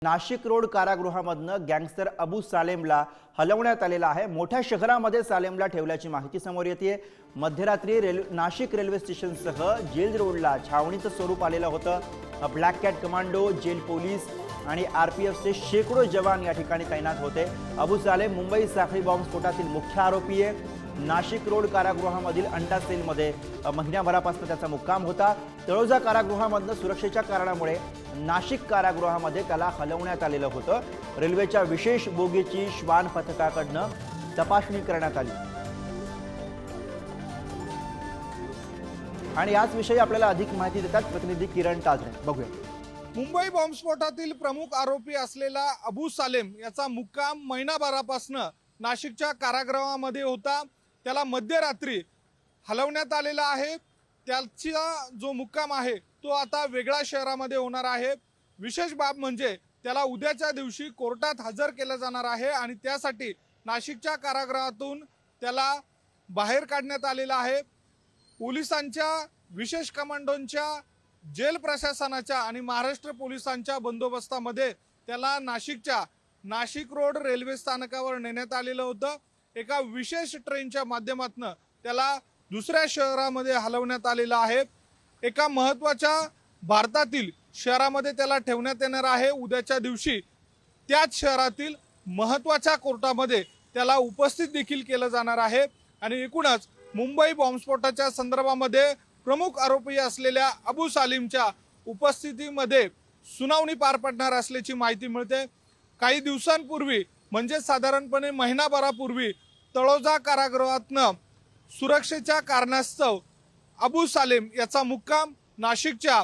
Nashik road कारागृहामधनं gangster Abu सालेमला हलवण्यात आलेला आहे। मोठ्या शहरामध्ये सालेमला ठेवल्याची माहिती समोर येते। मध्यरात्री नाशिक रेल्वे स्टेशनसह जेल रोडला छावणीचं स्वरूप आलेलं होतं। Black cat commando, jail police आणि आरपीएफचे शेकडो जवान या ठिकाणी तैनात होते। अबू सालेम मुंबई साखळी बॉम्ब स्फोटातील मुख्य आरोपी आहे। नाशिक रोड कारागृहामधील अंडा सेलमध्ये महिन्याभरापासून त्याचा मुक्काम होता। तळोजा कारागृहामधनं सुरक्षेच्या कारणामुळे नाशिक कारागृहामध्ये त्याला हलवण्यात आलेलं होतं। रेल्वेच्या विशेष बोगीची श्वान पथकाकडनं तपासणी करण्यात आली आणि याच विषयी आपल्याला अधिक माहिती देतात प्रतिनिधी किरण ताजणे। बघूया। मुंबई बॉम्बस्फोटातील प्रमुख आरोपी असलेला अबू सालेम याचा मुक्काम महिनाभरापासून नाशिकच्या कारागृहामध्ये होता। त्याला मध्यरात्री हलवण्यात आलेला आहे। त्याचा जो मुक्काम आहे तो आता वेगळ्या शहरामध्ये होणार आहे। विशेष बाब म्हणजे त्याला उद्याच्या दिवशी कोर्टात हजर केलं जाणार आहे आणि त्यासाठी नाशिकच्या कारागृहातून त्याला बाहेर काढण्यात आलेला आहे। पोलिसांच्या, विशेष कमांडोंच्या, जेल प्रशासनाच्या आणि महाराष्ट्र पोलिसांच्या बंदोबस्तामध्ये त्याला नाशिक रोड रेल्वे स्थानकावर नेण्यात आलेलं होतं। एका विशेष ट्रेनच्या माध्यमातून त्याला दुसऱ्या शहरामध्ये हलवण्यात आलेलं आहे। एका महत्त्वाच्या भारतातील शहरामध्ये त्याला ठेवण्यात येणार आहे। उद्याच्या दिवशी त्याच शहरातील महत्त्वाच्या कोर्टामध्ये त्याला उपस्थित देखील केलं जाणार आहे आणि एकूणच मुंबई बॉम्बस्फोटाच्या संदर्भामध्ये प्रमुख आरोपी असलेल्या अबू सालेमच्या उपस्थितीमध्ये सुनावणी पार पडणार असल्याची माहिती मिळते। काही दिवसांपूर्वी म्हणजे साधारणपणे महिनाभरापूर्वी तळोजा कारागृहातनं सुरक्षेच्या कारणास्तव अबू सालेम याचा मुक्काम नाशिकच्या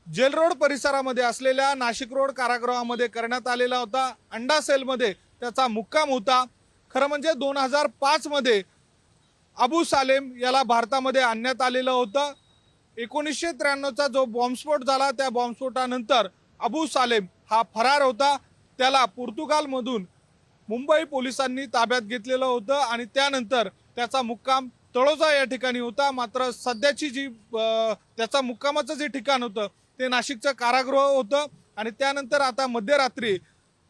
जेल रोड परिसरामध्ये असलेल्या नाशिक रोड कारागृहामध्ये करण्यात आलेला होता। अंडा सेलमध्ये त्याचा मुक्काम होता। खरं म्हणजे 2005 मध्ये अबू सालेम याला भारतामध्ये आणण्यात आलेलं होतं। 1993चा जो बॉम्बस्फोट झाला त्या बॉम्बस्फोटानंतर अबू सालेम हा फरार होता। त्याला पोर्तुगालमधून मुंबई पोलिसांनी ताब्यात घेतलेलं होतं आणि त्यानंतर त्याचा मुक्काम तळोजा या ठिकाणी होता। मात्र सध्याची जी त्याचा मुक्कामाचं जे ठिकाण होतं ते नाशिकचं कारागृह होतं आणि त्यानंतर आता मध्यरात्री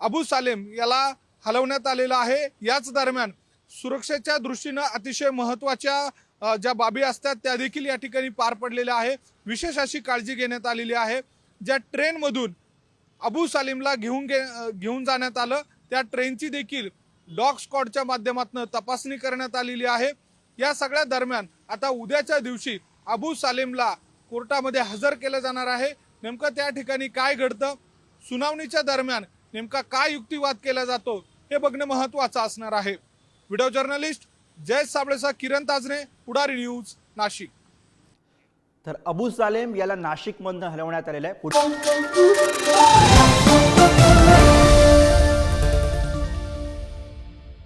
अबू सालेम याला हलवण्यात आलेलं आहे। याच दरम्यान सुरक्षेच्या दृष्टीनं अतिशय महत्त्वाच्या ज्या बाबी असतात त्या देखील या ठिकाणी पार पडलेल्या आहे। विशेष अशी काळजी घेण्यात आलेली आहे। ज्या ट्रेनमधून अबू सालेमला घेऊन जाण्यात आलं त्या ट्रेनची देखील डॉग स्क्वॉडच्या माध्यमातून तपासणी करण्यात आलेली आहे। या सगळ्या दरम्यान आता उद्याच्या दिवशी अबू सालेमला कोर्टामध्ये हजर केलं जाणार आहे। नेमकं त्या ठिकाणी काय घडतं, सुनावणीच्या दरम्यान नेमका काय युक्तिवाद केला जातो हे बघणं महत्त्वाचं असणार आहे। व्हिडिओ जर्नलिस्ट जय साबळेसह किरण ताजणे, पुढारी न्यूज, नाशिक। तर अबू सालेम याला नाशिकमधनं हलवण्यात आलेलं आहे।